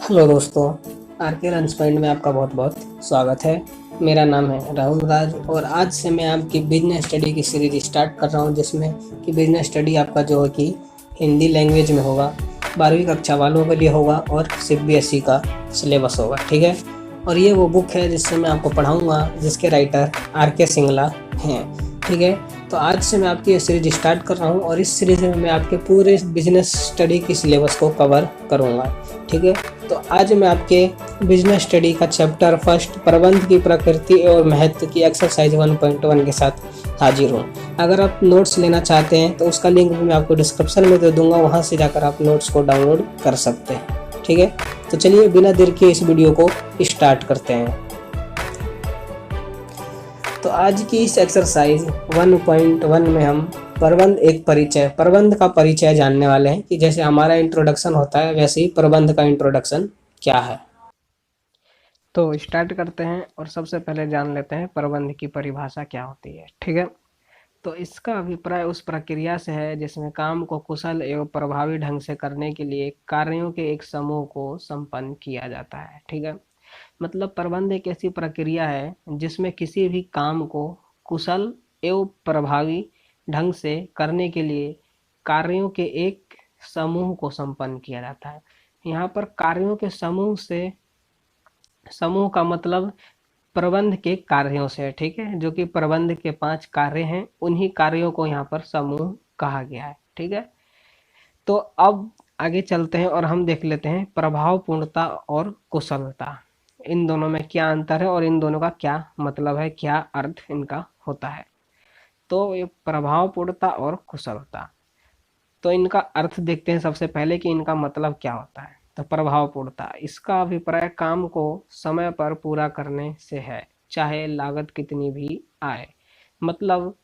Hello दोस्तों, are के lunch point में आपका बहुत बहुत स्वागत है। मेरा नाम है राहुल राज और आज से मैं आपकी बिजनेस स्टडी की सीरीज स्टार्ट कर रहा हूं, जिसमें कि बिजनेस स्टडी आपका जो है कि हिंदी लैंग्वेज में होगा, 12वीं कक्षा वालों के लिए होगा और सीबीएसई का सिलेबस होगा। ठीक है। और ये वो बुक है जिससे मैं आपको पढ़ाऊँगा, जिसके राइटर आर के सिंगला हैं। ठीक है। तो आज से मैं आपकी ये सीरीज स्टार्ट कर रहा हूँ और इस सीरीज में मैं आपके पूरे बिजनेस स्टडी की सिलेबस को कवर करूँगा। ठीक है। तो आज मैं आपके बिजनेस स्टडी का चैप्टर फर्स्ट प्रबंध की प्रकृति और महत्व की एक्सरसाइज 1.1 के साथ हाजिर हूँ। अगर आप नोट्स लेना चाहते हैं तो उसका लिंक भी मैं आपको डिस्क्रिप्शन में दे दूंगा, वहाँ से जाकर आप नोट्स को डाउनलोड कर सकते हैं। ठीक है। तो चलिए बिना देर के इस वीडियो को स्टार्ट करते हैं। तो आज की इस एक्सरसाइज 1.1 में हम प्रबंध का परिचय जानने वाले हैं कि जैसे हमारा इंट्रोडक्शन होता है वैसे ही प्रबंध का इंट्रोडक्शन क्या है। तो स्टार्ट करते हैं और सबसे पहले जान लेते हैं प्रबंध की परिभाषा क्या होती है। ठीक है। तो इसका अभिप्राय उस प्रक्रिया से है जिसमें काम को कुशल एवं प्रभावी ढंग से करने के लिए कार्यों के एक समूह को संपन्न किया जाता है। ठीक है। मतलब प्रबंध एक ऐसी प्रक्रिया है जिसमें किसी भी काम को कुशल एवं प्रभावी ढंग से करने के लिए कार्यों के एक समूह को संपन्न किया जाता है। यहाँ पर कार्यों के समूह का मतलब प्रबंध के कार्यों से। ठीक है। जो कि प्रबंध के 5 कार्य हैं, उन्हीं कार्यों को यहाँ पर समूह कहा गया है। ठीक है। तो अब आगे चलते हैं और हम देख लेते हैं प्रभावपूर्णता और कुशलता, इन दोनों में क्या अंतर है और इन दोनों का क्या मतलब है, क्या अर्थ इनका होता है। तो ये प्रभावपूर्णता और कुशलता, तो इनका अर्थ देखते हैं सबसे पहले कि इनका मतलब क्या होता है। तो प्रभावपूर्णता, इसका अभिप्राय काम को समय पर पूरा करने से है, चाहे लागत कितनी भी आए। मतलब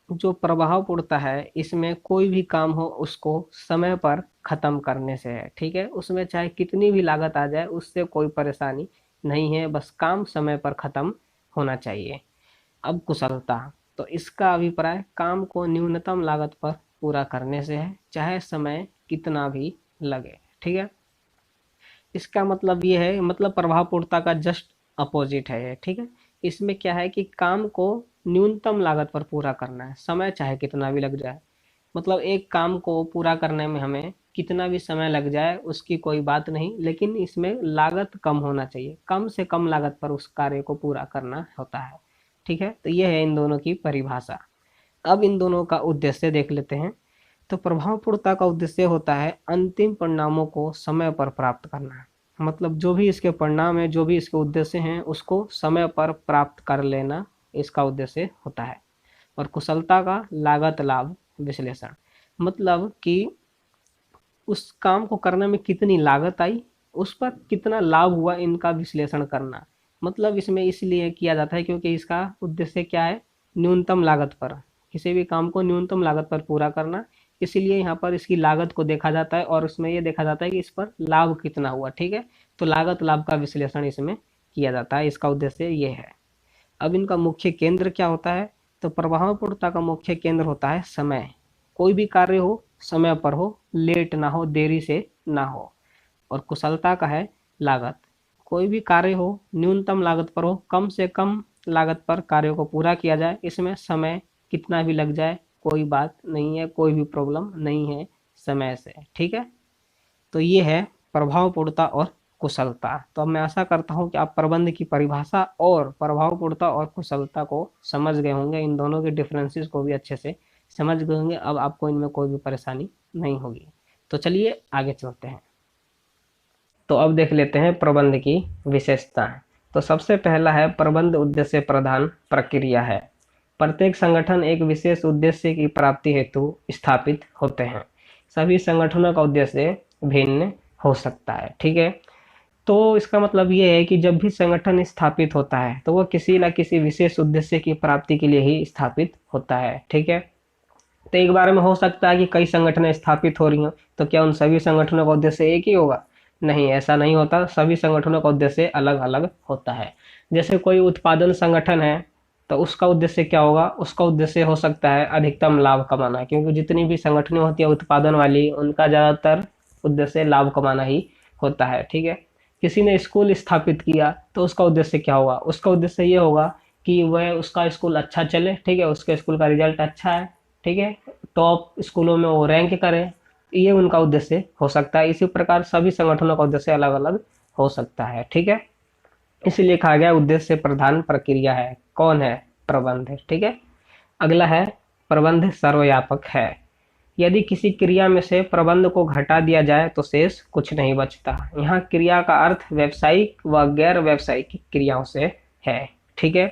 जो प्रभावपूर्णता है इसमें कोई भी काम हो उसको समय पर खत्म करने से है। ठीक है। उसमें चाहे कितनी भी लागत आ जाए उससे कोई परेशानी नहीं है, बस काम समय पर खत्म होना चाहिए। अब कुशलता, तो इसका अभिप्राय काम को न्यूनतम लागत पर पूरा करने से है, चाहे समय कितना भी लगे। ठीक है। इसका मतलब ये है, मतलब प्रभावपूर्णता का जस्ट अपोजिट है ये। ठीक है। इसमें क्या है कि काम को न्यूनतम लागत पर पूरा करना है, समय चाहे कितना भी लग जाए। मतलब एक काम को पूरा करने में हमें कितना भी समय लग जाए उसकी कोई बात नहीं, लेकिन इसमें लागत कम होना चाहिए, कम से कम लागत पर उस कार्य को पूरा करना होता है। ठीक है। तो ये है इन दोनों की परिभाषा। अब इन दोनों का उद्देश्य देख लेते हैं। तो प्रभावपूर्णता का उद्देश्य होता है अंतिम परिणामों को समय पर प्राप्त करना। मतलब जो भी इसके परिणाम है, जो भी इसके उद्देश्य हैं, उसको समय पर प्राप्त कर लेना इसका उद्देश्य होता है। और कुशलता का लागत लाभ विश्लेषण, मतलब कि उस काम को करने में कितनी लागत आई, उस पर कितना लाभ हुआ, इनका विश्लेषण करना। मतलब इसमें इसलिए किया जाता है क्योंकि इसका उद्देश्य क्या है, न्यूनतम लागत पर, किसी भी काम को न्यूनतम लागत पर पूरा करना। इसीलिए यहाँ पर इसकी लागत को देखा जाता है और उसमें ये देखा जाता है कि इस पर लाभ कितना हुआ। ठीक है। तो लागत लाभ का विश्लेषण इसमें किया जाता है, इसका उद्देश्य ये है। अब इनका मुख्य केंद्र क्या होता है। तो प्रभावपूर्णता का मुख्य केंद्र होता है समय, कोई भी कार्य हो समय पर हो, लेट ना हो, देरी से ना हो। और कुशलता का है लागत, कोई भी कार्य हो न्यूनतम लागत पर हो, कम से कम लागत पर कार्य को पूरा किया जाए। इसमें समय कितना भी लग जाए कोई बात नहीं है, कोई भी प्रॉब्लम नहीं है समय से। ठीक है। तो ये है प्रभावपूर्णता और कुशलता। तो अब मैं आशा करता हूँ कि आप प्रबंध की परिभाषा और प्रभावपूर्णता और कुशलता को समझ गए होंगे, इन दोनों के डिफरेंसेस को भी अच्छे से समझ गए होंगे। अब आपको इनमें कोई भी परेशानी नहीं होगी। तो चलिए आगे चलते हैं। तो अब देख लेते हैं प्रबंध की विशेषता। तो सबसे पहला है प्रबंध उद्देश्य प्रधान प्रक्रिया है। प्रत्येक संगठन एक विशेष उद्देश्य की प्राप्ति हेतु स्थापित होते हैं। सभी संगठनों का उद्देश्य भिन्न हो सकता है। ठीक है। तो इसका मतलब ये है कि जब भी संगठन स्थापित होता है तो वह किसी न किसी विशेष उद्देश्य की प्राप्ति के लिए ही स्थापित होता है। ठीक है। तो एक बार में हो सकता है कि कई संगठनें स्थापित हो रही हों, तो क्या उन सभी संगठनों का उद्देश्य एक ही होगा? नहीं, ऐसा नहीं होता। सभी संगठनों का उद्देश्य अलग अलग होता है। जैसे कोई उत्पादन संगठन है तो उसका उद्देश्य क्या होगा? उसका उद्देश्य हो सकता है अधिकतम लाभ कमाना, क्योंकि जितनी भी संगठनें होती है उत्पादन वाली, उनका ज़्यादातर उद्देश्य लाभ कमाना ही होता है, ठीक है। किसी ने स्कूल स्थापित किया तो उसका उद्देश्य क्या होगा? उसका उद्देश्य ये होगा कि वह उसका स्कूल अच्छा चले, ठीक है, उसके स्कूल का रिजल्ट अच्छा है, ठीक है, टॉप स्कूलों में वो रैंक करे, ये उनका उद्देश्य हो सकता है। इसी प्रकार सभी संगठनों का उद्देश्य अलग अलग हो सकता है, ठीक है। इसलिए कहा गया उद्देश्य प्रधान प्रक्रिया है। कौन है? प्रबंध, ठीक है। अगला है प्रबंध सर्वव्यापक है। यदि किसी क्रिया में से प्रबंध को घटा दिया जाए तो शेष कुछ नहीं बचता। यहाँ क्रिया का अर्थ व्यावसायिक व गैर व्यावसायिक क्रियाओं से है, ठीक है।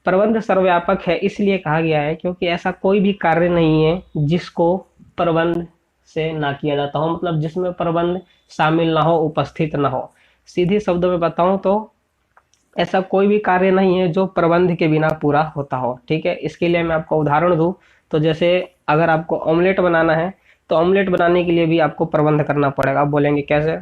प्रबंध सर्वव्यापक है इसलिए कहा गया है क्योंकि ऐसा कोई भी कार्य नहीं है जिसको प्रबंध से ना किया जाता हो, मतलब जिसमें प्रबंध शामिल ना हो, उपस्थित ना हो। सीधे शब्दों में बताऊं तो ऐसा कोई भी कार्य नहीं है जो प्रबंध के बिना पूरा होता हो, ठीक है। इसके लिए मैं आपको उदाहरण दूं तो जैसे अगर आपको ऑमलेट बनाना है तो ऑमलेट बनाने के लिए भी आपको प्रबंध करना पड़ेगा। आप बोलेंगे कैसे?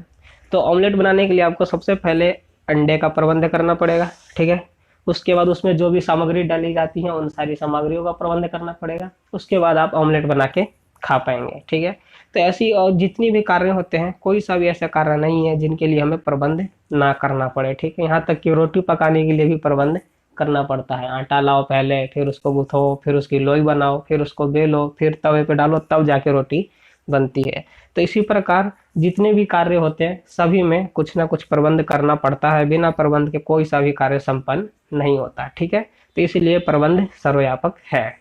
तो ऑमलेट बनाने के लिए आपको सबसे पहले अंडे का प्रबंध करना पड़ेगा, ठीक है। उसके बाद उसमें जो भी सामग्री डाली जाती है उन सारी सामग्रियों का प्रबंध करना पड़ेगा। उसके बाद आप ऑमलेट बना के खा पाएंगे, ठीक है। तो ऐसी और जितनी भी कार्य होते हैं, कोई सा भी ऐसा कार्य नहीं है जिनके लिए हमें प्रबंध ना करना पड़े, ठीक है। यहाँ तक कि रोटी पकाने के लिए भी प्रबंध करना पड़ता है। आटा लाओ पहले, फिर उसको गूथो, फिर उसकी लोई बनाओ, फिर उसको बेलो, फिर तवे पे डालो, तब जाके रोटी बनती है। तो इसी प्रकार जितने भी कार्य होते हैं सभी में कुछ ना कुछ प्रबंध करना पड़ता है। बिना प्रबंध के कोई सा भी कार्य संपन्न नहीं होता, ठीक है। तो इसीलिए प्रबंध सर्वव्यापक है।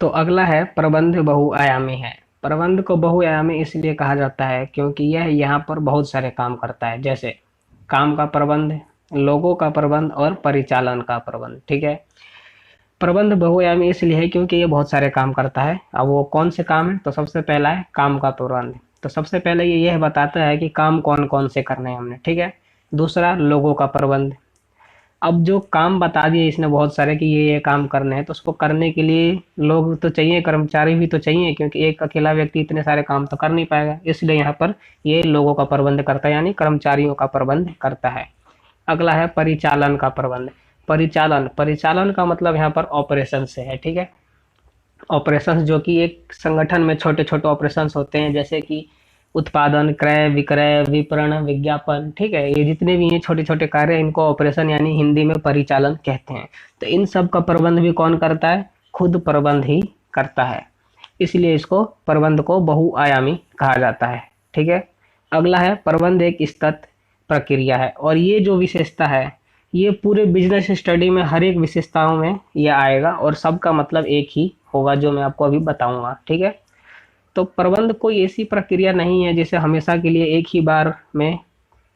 तो अगला है प्रबंध बहुआयामी है। प्रबंध को बहुआयामी इसलिए कहा जाता है क्योंकि यह यहाँ पर बहुत सारे काम करता है, जैसे काम का प्रबंध, लोगों का प्रबंध और परिचालन का प्रबंध, ठीक है। प्रबंध बहुआयामी इसलिए है क्योंकि ये बहुत सारे काम करता है। अब वो कौन से काम है? तो सबसे पहला है काम का प्रबंध। तो सबसे पहले ये यह बताता है कि काम कौन कौन से करने हैं हमने, ठीक है। दूसरा लोगों का प्रबंध। अब जो काम बता दिए इसने बहुत सारे कि ये काम करने हैं, तो उसको करने के लिए लोग तो चाहिए, कर्मचारी भी तो चाहिए, क्योंकि एक अकेला व्यक्ति इतने सारे काम तो कर नहीं पाएगा। इसलिए यहाँ पर ये लोगों का प्रबंध करता है, यानी कर्मचारियों का प्रबंध करता है। अगला है परिचालन का प्रबंध। परिचालन, परिचालन का मतलब यहाँ पर ऑपरेशन से है, ठीक है। ऑपरेशंस जो कि एक संगठन में छोटे छोटे ऑपरेशंस होते हैं, जैसे कि उत्पादन, क्रय विक्रय, विपणन, विज्ञापन, ठीक है। ये जितने भी ये छोटे छोटे कार्य हैं, इनको ऑपरेशन यानी हिंदी में परिचालन कहते हैं। तो इन सब का प्रबंध भी कौन करता है? खुद प्रबंध ही करता है। इसलिए इसको प्रबंध को बहुआयामी कहा जाता है, ठीक है। अगला है प्रबंध एक सतत प्रक्रिया है, और ये जो विशेषता है ये पूरे बिजनेस स्टडी में हर एक विशेषताओं में ये आएगा और सबका मतलब एक ही होगा, जो मैं आपको अभी बताऊंगा, ठीक है। तो प्रबंध कोई ऐसी प्रक्रिया नहीं है जिसे हमेशा के लिए एक ही बार में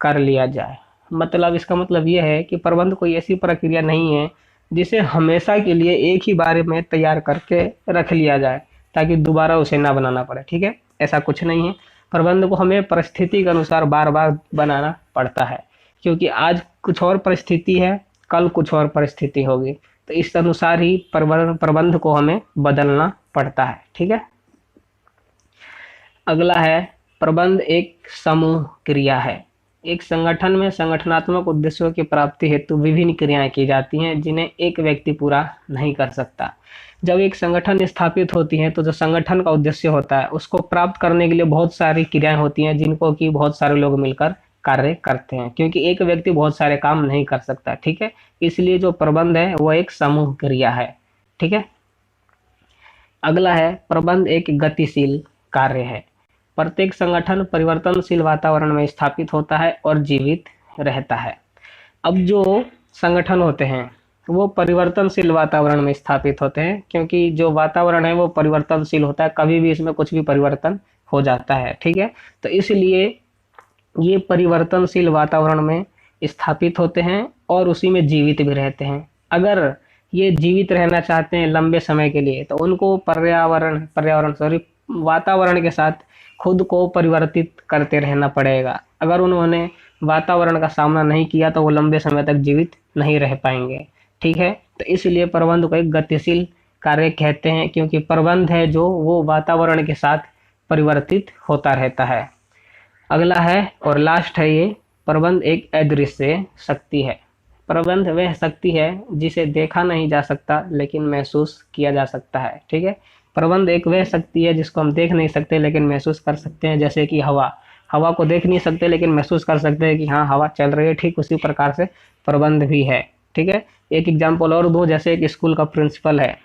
कर लिया जाए। मतलब इसका मतलब ये है कि प्रबंध कोई ऐसी प्रक्रिया नहीं है जिसे हमेशा के लिए एक ही बार में तैयार करके रख लिया जाए ताकि दोबारा उसे ना बनाना पड़े, ठीक है। ऐसा कुछ नहीं है। प्रबंध को हमें परिस्थिति के अनुसार बार बार बनाना पड़ता है, क्योंकि आज कुछ और परिस्थिति है, कल कुछ और परिस्थिति होगी। तो इस अनुसार ही प्रबंध को हमें बदलना पड़ता है, ठीक है। अगला है प्रबंध एक समूह क्रिया है। एक संगठन में संगठनात्मक उद्देश्यों की प्राप्ति हेतु विभिन्न क्रियाएं की जाती हैं जिन्हें एक व्यक्ति पूरा नहीं कर सकता। जब एक संगठन स्थापित होती है तो जो संगठन का उद्देश्य होता है उसको प्राप्त करने के लिए बहुत सारी क्रियाएं होती हैं जिनको कि बहुत सारे लोग मिलकर कार्य करते हैं, क्योंकि एक व्यक्ति बहुत सारे काम नहीं कर सकता, ठीक है। इसलिए जो प्रबंध है वो एक समूह क्रिया है, ठीक है। अगला है प्रबंध एक गतिशील कार्य है। प्रत्येक संगठन परिवर्तनशील वातावरण में स्थापित होता है और जीवित रहता है। अब जो संगठन होते हैं वो परिवर्तनशील वातावरण में स्थापित होते हैं, क्योंकि जो वातावरण है वो परिवर्तनशील होता है, कभी भी इसमें कुछ भी परिवर्तन हो जाता है, ठीक है। तो इसलिए ये परिवर्तनशील वातावरण में स्थापित होते हैं और उसी में जीवित भी रहते हैं। अगर ये जीवित रहना चाहते हैं लंबे समय के लिए तो उनको वातावरण के साथ खुद को परिवर्तित करते रहना पड़ेगा। अगर उन्होंने वातावरण का सामना नहीं किया तो वो लंबे समय तक जीवित नहीं रह पाएंगे, ठीक है। तो इसलिए प्रबंध को एक गतिशील कार्य कहते हैं, क्योंकि प्रबंध है जो वो वातावरण के साथ परिवर्तित होता रहता है। अगला है और लास्ट है ये प्रबंध एक अदृश्य शक्ति है। प्रबंध वह शक्ति है जिसे देखा नहीं जा सकता लेकिन महसूस किया जा सकता है, ठीक है। प्रबंध एक वह शक्ति है जिसको हम देख नहीं सकते लेकिन महसूस कर सकते हैं, जैसे कि हवा। हवा को देख नहीं सकते लेकिन महसूस कर सकते हैं कि हाँ हवा चल रही है, ठीक उसी प्रकार से प्रबंध भी है। ठीक है। एक एग्जाम्पल और दूं, जैसे एक स्कूल का प्रिंसिपल है,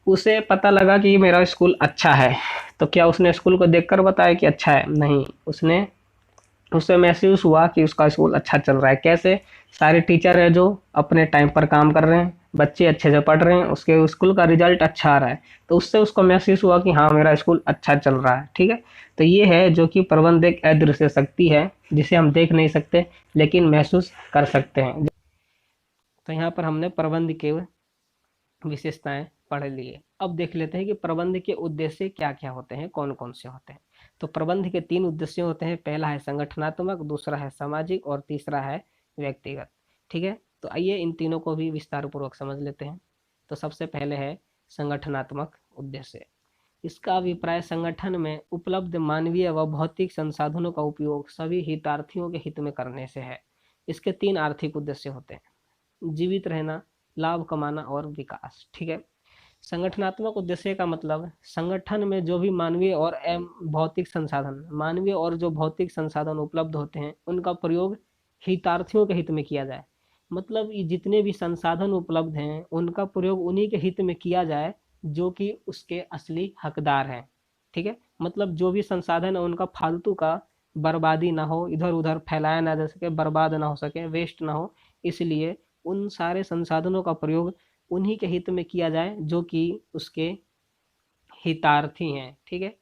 उसे पता लगा कि मेरा स्कूल अच्छा है, तो क्या उसने स्कूल को देखकर बताया कि अच्छा है? नहीं, उसने उससे महसूस हुआ कि उसका स्कूल अच्छा चल रहा है। कैसे? सारे टीचर है जो अपने टाइम पर काम कर रहे हैं, बच्चे अच्छे से पढ़ रहे हैं, उसके स्कूल का रिजल्ट अच्छा आ रहा है, तो उससे उसको महसूस हुआ कि हाँ मेरा स्कूल अच्छा चल रहा है। ठीक है। तो ये है जो कि प्रबंध एक अदृश्य शक्ति है जिसे हम देख नहीं सकते लेकिन महसूस कर सकते हैं। तो यहाँ पर हमने प्रबंध के विशेषताएं पढ़ लिए। अब देख लेते हैं कि प्रबंध के उद्देश्य क्या क्या होते हैं, कौन कौन से होते हैं। तो प्रबंध के 3 उद्देश्य होते हैं। पहला है संगठनात्मक, दूसरा है सामाजिक और तीसरा है व्यक्तिगत। ठीक है। तो आइए इन तीनों को भी विस्तार पूर्वक समझ लेते हैं। तो सबसे पहले है संगठनात्मक उद्देश्य। इसका अभिप्राय संगठन में उपलब्ध मानवीय व भौतिक संसाधनों का उपयोग सभी हितार्थियों के हित में करने से है। इसके 3 आर्थिक उद्देश्य होते हैं: जीवित रहना, लाभ कमाना और विकास। ठीक है। संगठनात्मक उद्देश्य का मतलब संगठन में जो भी मानवीय और भौतिक संसाधन, मानवीय और जो भौतिक संसाधन उपलब्ध होते हैं उनका प्रयोग हितार्थियों के हित में किया जाए। मतलब ये जितने भी संसाधन उपलब्ध हैं उनका प्रयोग उन्हीं के हित में किया जाए जो कि उसके असली हकदार हैं। ठीक है। मतलब जो भी संसाधन है उनका फालतू का बर्बादी ना हो, इधर उधर फैलाया ना जा सके, बर्बाद ना हो सके, वेस्ट ना हो। इसलिए उन सारे संसाधनों का प्रयोग उन्हीं के हित में किया जाए जो कि उसके हितार्थी हैं। ठीक है।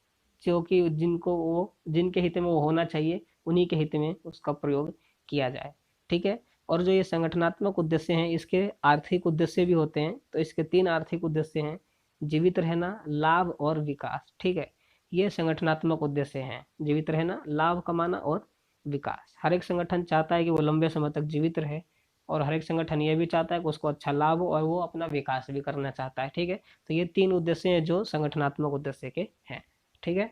जो कि जिनको वो जिनके हित में वो होना चाहिए उन्हीं के हित में उसका प्रयोग किया जाए। ठीक है। और जो ये संगठनात्मक उद्देश्य हैं इसके आर्थिक उद्देश्य भी होते हैं। तो इसके 3 आर्थिक उद्देश्य हैं: जीवित रहना, लाभ और विकास। ठीक है। ये संगठनात्मक उद्देश्य हैं: जीवित रहना, लाभ कमाना और विकास। हर एक संगठन चाहता है कि वो लंबे समय तक जीवित रहे, और हर एक संगठन ये भी चाहता है कि उसको अच्छा लाभ हो और वो अपना विकास भी करना चाहता है। ठीक है। तो ये 3 उद्देश्य हैं जो संगठनात्मक उद्देश्य के हैं। ठीक है।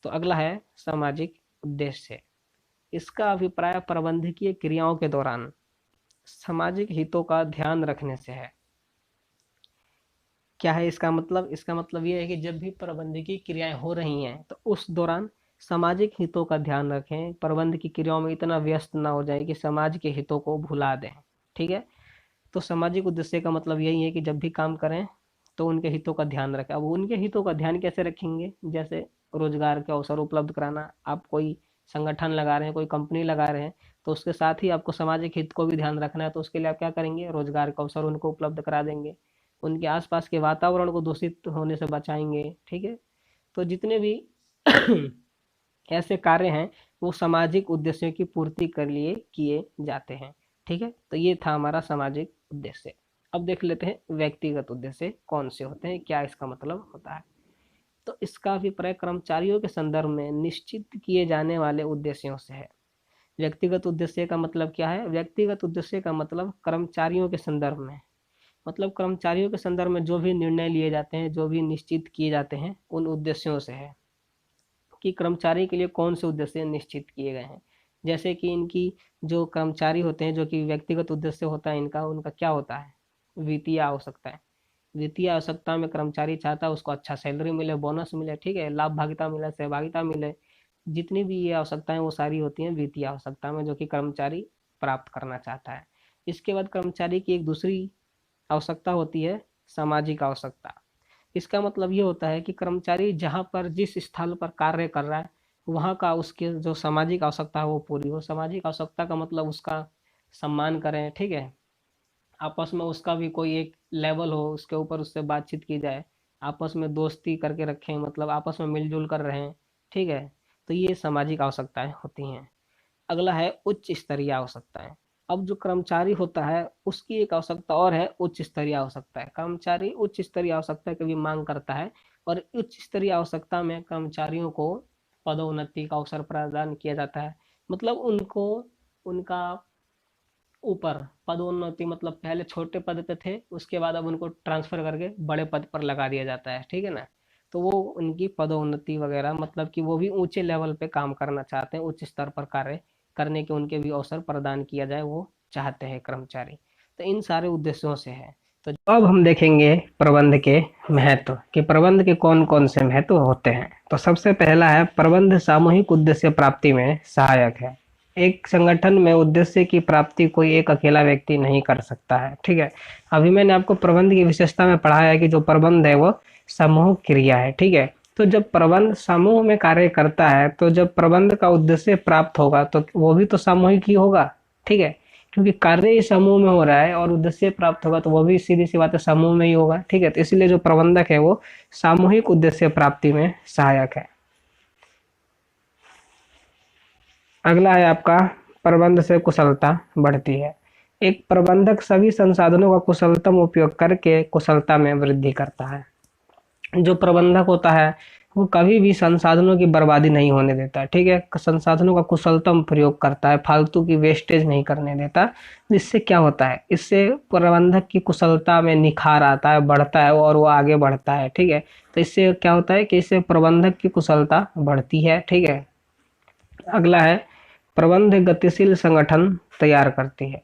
तो अगला है सामाजिक उद्देश्य। इसका अभिप्राय प्रबंधकीय क्रियाओं के दौरान सामाजिक हितों का ध्यान रखने से है। क्या है इसका मतलब? इसका मतलब ये है कि जब भी प्रबंधकीय क्रियाएं हो रही हैं तो उस दौरान सामाजिक हितों का ध्यान रखें, प्रबंध की क्रियाओं में इतना व्यस्त ना हो जाए कि समाज के हितों को भुला दें। ठीक है। तो सामाजिक उद्देश्य का मतलब यही है कि जब भी काम करें तो उनके हितों का ध्यान रखें। अब उनके हितों का ध्यान कैसे रखेंगे? जैसे रोजगार के अवसर उपलब्ध कराना। आप कोई संगठन लगा रहे हैं, कोई कंपनी लगा रहे हैं, तो उसके साथ ही आपको सामाजिक हित को भी ध्यान रखना है। तो उसके लिए आप क्या करेंगे? रोजगार का अवसर उनको उपलब्ध करा देंगे, उनके आसपास के वातावरण को दूषित होने से बचाएंगे। ठीक है। तो जितने भी ऐसे कार्य हैं वो सामाजिक उद्देश्यों की पूर्ति के लिए किए जाते हैं। ठीक है। तो ये था हमारा सामाजिक उद्देश्य। अब देख लेते हैं व्यक्तिगत उद्देश्य कौन से होते हैं, क्या इसका मतलब होता है। तो इसका अभिप्राय कर्मचारियों के संदर्भ में निश्चित किए जाने वाले उद्देश्यों से है। व्यक्तिगत उद्देश्य का मतलब क्या है? व्यक्तिगत उद्देश्य का मतलब कर्मचारियों के संदर्भ में, मतलब कर्मचारियों के संदर्भ में जो भी निर्णय लिए जाते हैं, जो भी निश्चित किए जाते हैं, उन उद्देश्यों से है कि कर्मचारी के लिए कौन से उद्देश्य निश्चित किए गए हैं। जैसे कि इनकी जो कर्मचारी होते हैं, जो कि व्यक्तिगत उद्देश्य होता है इनका, उनका क्या होता है? वित्तीय आवश्यकता है। वित्तीय आवश्यकता में कर्मचारी चाहता है उसको अच्छा सैलरी मिले, बोनस मिले, ठीक है, लाभ भागिता मिले, सहभागिता मिले। जितनी भी ये आवश्यकताएं वो सारी होती हैं वित्तीय आवश्यकता में, जो कि कर्मचारी प्राप्त करना चाहता है। इसके बाद कर्मचारी की एक दूसरी आवश्यकता होती है सामाजिक आवश्यकता। इसका मतलब ये होता है कि कर्मचारी जहाँ पर जिस स्थल पर कार्य कर रहा है वहाँ का उसके जो सामाजिक आवश्यकता है वो पूरी हो। सामाजिक आवश्यकता का मतलब उसका सम्मान करें। ठीक है। आपस में उसका भी कोई एक लेवल हो, उसके ऊपर उससे बातचीत की जाए, आपस में दोस्ती करके रखें, मतलब आपस में मिलजुल कर रहें। ठीक है। तो ये सामाजिक आवश्यकताएं होती हैं। अगला है उच्च स्तरीय आवश्यकताएं। अब जो कर्मचारी होता है उसकी एक आवश्यकता और है उच्च स्तरीय आवश्यकता है। कर्मचारी उच्च स्तरीय आवश्यकता की भी मांग करता है, और उच्च स्तरीय आवश्यकता में कर्मचारियों को पदोन्नति का अवसर प्रदान किया जाता है। मतलब उनको उनका ऊपर पदोन्नति, मतलब पहले छोटे पद पे थे, उसके बाद अब उनको ट्रांसफर करके बड़े पद पर लगा दिया जाता है। ठीक है ना। तो वो उनकी पदोन्नति वगैरह, मतलब कि वो भी ऊंचे लेवल पे काम करना चाहते हैं, उच्च स्तर पर कार्य करने के उनके भी अवसर प्रदान किया जाए वो चाहते हैं कर्मचारी। तो इन सारे उद्देश्यों से है। तो अब हम देखेंगे प्रबंध के महत्व कि प्रबंध के कौन कौन से महत्व होते हैं। तो सबसे पहला है, प्रबंध सामूहिक उद्देश्य प्राप्ति में सहायक है। एक संगठन में उद्देश्य की प्राप्ति कोई एक अकेला व्यक्ति नहीं कर सकता है, ठीक है। अभी मैंने आपको प्रबंध की विशेषता में पढ़ाया है कि जो प्रबंध है वो समूह क्रिया है, ठीक है। तो जब प्रबंध समूह में कार्य करता है, तो जब प्रबंध का उद्देश्य प्राप्त होगा तो वो भी तो सामूहिक ही होगा, ठीक है। क्योंकि कार्य ही समूह में हो रहा है और उद्देश्य प्राप्त होगा तो वो भी सीधी सी बात है समूह में ही होगा, ठीक है। तो इसलिए जो प्रबंधक है वो सामूहिक उद्देश्य प्राप्ति में सहायक है। अगला है आपका, प्रबंध से कुशलता बढ़ती है। एक प्रबंधक सभी संसाधनों का कुशलतम उपयोग करके कुशलता में वृद्धि करता है। जो प्रबंधक होता है वो कभी भी संसाधनों की बर्बादी नहीं होने देता, ठीक है। संसाधनों का कुशलतम प्रयोग करता है, फालतू की वेस्टेज नहीं करने देता। इससे क्या होता है, इससे प्रबंधक की कुशलता में निखार आता है, बढ़ता है और वो आगे बढ़ता है, ठीक है। तो इससे क्या होता है कि इससे प्रबंधक की कुशलता बढ़ती है, ठीक है। अगला है, प्रबंध गतिशील संगठन तैयार करती है।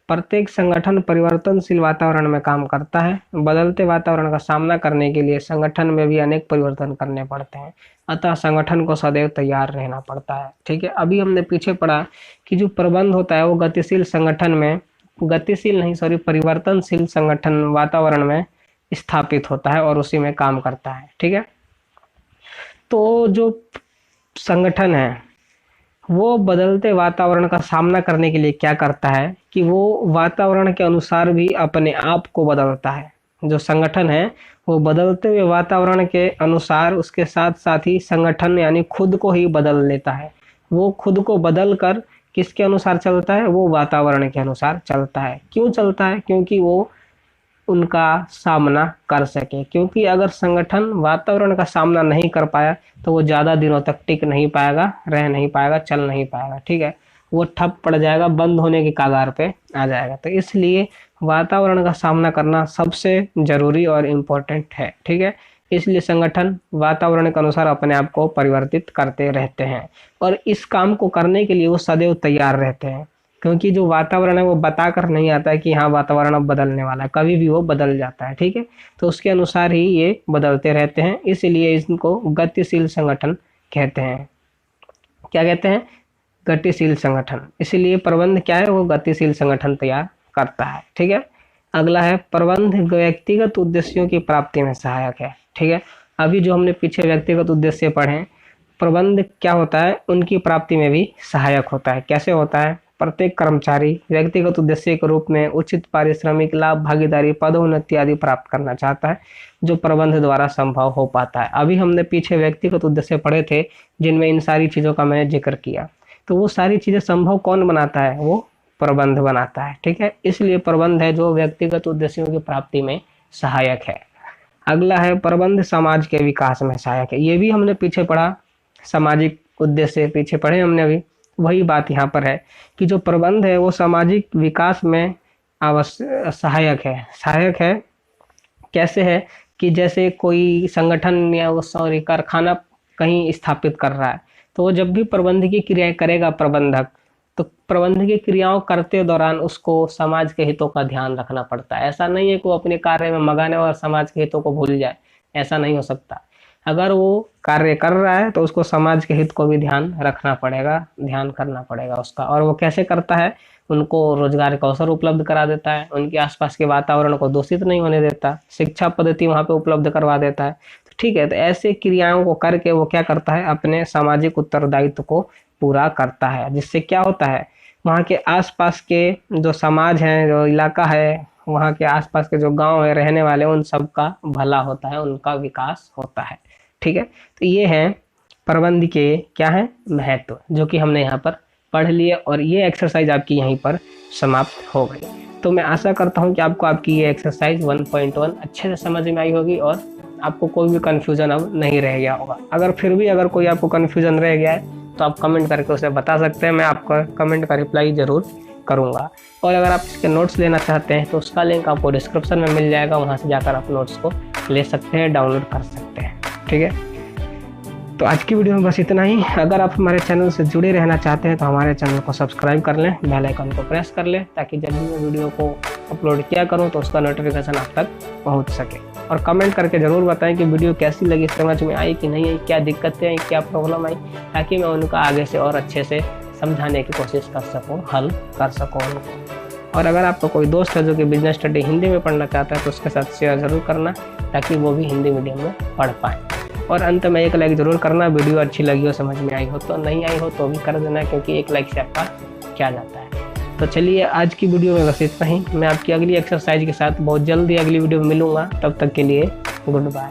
प्रत्येक संगठन परिवर्तनशील वातावरण में काम करता है। बदलते वातावरण का सामना करने के लिए संगठन में भी अनेक परिवर्तन करने पड़ते हैं, अतः संगठन को सदैव तैयार रहना पड़ता है, ठीक है। अभी हमने पीछे पढ़ा कि जो प्रबंध होता है वो गतिशील संगठन में, गतिशील नहीं सॉरी परिवर्तनशील संगठन वातावरण में स्थापित होता है और उसी में काम करता है, ठीक है। तो जो संगठन है वो बदलते वातावरण का सामना करने के लिए क्या करता है कि वो वातावरण के अनुसार भी अपने आप को बदलता है। जो संगठन है वो बदलते हुए वातावरण के अनुसार उसके साथ साथ ही संगठन यानी खुद को ही बदल लेता है। वो खुद को बदल कर किसके अनुसार चलता है, वो वातावरण के अनुसार चलता है। क्यों चलता है, क्योंकि वो उनका सामना कर सके। क्योंकि अगर संगठन वातावरण का सामना नहीं कर पाया तो वो ज़्यादा दिनों तक टिक नहीं पाएगा, रह नहीं पाएगा, चल नहीं पाएगा, ठीक है। वो ठप पड़ जाएगा, बंद होने की कगार पे आ जाएगा। तो इसलिए वातावरण का सामना करना सबसे जरूरी और इम्पोर्टेंट है, ठीक है। इसलिए संगठन वातावरण के अनुसार अपने आप को परिवर्तित करते रहते हैं और इस काम को करने के लिए वो सदैव तैयार रहते हैं। क्योंकि जो वातावरण है वो बता कर नहीं आता है कि हाँ वातावरण अब बदलने वाला है, कभी भी वो बदल जाता है, ठीक है। तो उसके अनुसार ही ये बदलते रहते हैं, इसलिए इनको गतिशील संगठन कहते हैं। क्या कहते हैं, गतिशील संगठन। इसलिए प्रबंध क्या है, वो गतिशील संगठन तैयार करता है, ठीक है। अगला है, प्रबंध व्यक्तिगत उद्देश्यों की प्राप्ति में सहायक है, ठीक है। अभी जो हमने पीछे व्यक्तिगत उद्देश्य पढ़े, प्रबंध क्या होता है, उनकी प्राप्ति में भी सहायक होता है। कैसे होता है, प्रत्येक कर्मचारी व्यक्तिगत उद्देश्य के रूप में उचित पारिश्रमिक लाभ, भागीदारी, पदोन्नति आदि प्राप्त करना चाहता है, जो प्रबंध द्वारा संभव हो पाता है। अभी हमने पीछे व्यक्तिगत उद्देश्य पढ़े थे जिनमें इन सारी चीजों का मैंने जिक्र किया। तो वो सारी चीजें संभव कौन बनाता है, वो प्रबंध बनाता है, ठीक है। इसलिए प्रबंध है जो व्यक्तिगत उद्देश्यों की प्राप्ति में सहायक है। अगला है, प्रबंध समाज के विकास में सहायक है। ये भी हमने पीछे पढ़ा, सामाजिक उद्देश्य पीछे पढ़े हमने। अभी वही बात यहाँ पर है कि जो प्रबंध है वो सामाजिक विकास में सहायक है। सहायक है कैसे है कि जैसे कोई संगठन या वो सॉरी कारखाना कहीं स्थापित कर रहा है, तो वो जब भी प्रबंध की क्रियाएं करेगा प्रबंधक, तो प्रबंध की क्रियाओं करते दौरान उसको समाज के हितों का ध्यान रखना पड़ता है। ऐसा नहीं है कि वो अपने कार्य में मगाने और समाज के हितों को भूल जाए, ऐसा नहीं हो सकता। अगर वो कार्य कर रहा है तो उसको समाज के हित को भी ध्यान रखना पड़ेगा, ध्यान करना पड़ेगा उसका। और वो कैसे करता है, उनको रोजगार का अवसर उपलब्ध करा देता है, उनके आसपास के वातावरण को दूषित नहीं होने देता, शिक्षा पद्धति वहाँ पे उपलब्ध करवा देता है, तो ठीक है। तो ऐसे क्रियाओं को करके वो क्या करता है, अपने सामाजिक उत्तरदायित्व को पूरा करता है, जिससे क्या होता है, वहाँ के आसपास के जो समाज है, जो इलाका है, वहाँ के आसपास के जो गांव है रहने वाले, उन सब का भला होता है, उनका विकास होता है, ठीक है। तो ये है प्रबंध के क्या है महत्व, जो कि हमने यहाँ पर पढ़ लिए और ये एक्सरसाइज आपकी यहीं पर समाप्त हो गई। तो मैं आशा करता हूँ कि आपको आपकी ये एक्सरसाइज 1.1 अच्छे से समझ में आई होगी और आपको कोई भी कन्फ्यूजन अब नहीं रह गया होगा। अगर फिर भी अगर कोई आपको कन्फ्यूजन रह गया है तो आप कमेंट करके उसे बता सकते हैं, मैं आपका कमेंट का रिप्लाई ज़रूर करूँगा। और अगर आप इसके नोट्स लेना चाहते हैं तो उसका लिंक आपको डिस्क्रिप्शन में मिल जाएगा, वहाँ से जाकर आप नोट्स को ले सकते हैं, डाउनलोड कर सकते हैं, ठीक है। तो आज की वीडियो में बस इतना ही। अगर आप हमारे चैनल से जुड़े रहना चाहते हैं तो हमारे चैनल को सब्सक्राइब कर लें, बेल आइकन को प्रेस कर लें, ताकि जब भी मैं वीडियो को अपलोड किया करूं तो उसका नोटिफिकेशन आप तक पहुंच सके। और कमेंट करके ज़रूर बताएं कि वीडियो कैसी लगी, समझ में आई कि नहीं आई, क्या दिक्कतें आई, क्या प्रॉब्लम आई, ताकि मैं उनका आगे से और अच्छे से समझाने की कोशिश कर सकूँ, हल कर सकूँ उनको। और अगर आपका कोई दोस्त है जो कि बिजनेस स्टडी हिंदी में पढ़ना चाहता है तो उसके साथ शेयर ज़रूर करना, ताकि वो भी हिंदी मीडियम में पढ़ पाए। और अंत में एक लाइक ज़रूर करना, वीडियो अच्छी लगी हो, समझ में आई हो। तो नहीं आई हो तो भी कर देना, क्योंकि एक लाइक से आपका क्या जाता है। तो चलिए आज की वीडियो में बस इतना ही। मैं आपकी अगली एक्सरसाइज के साथ बहुत जल्दी अगली वीडियो में मिलूँगा। तब तक के लिए गुड बाय।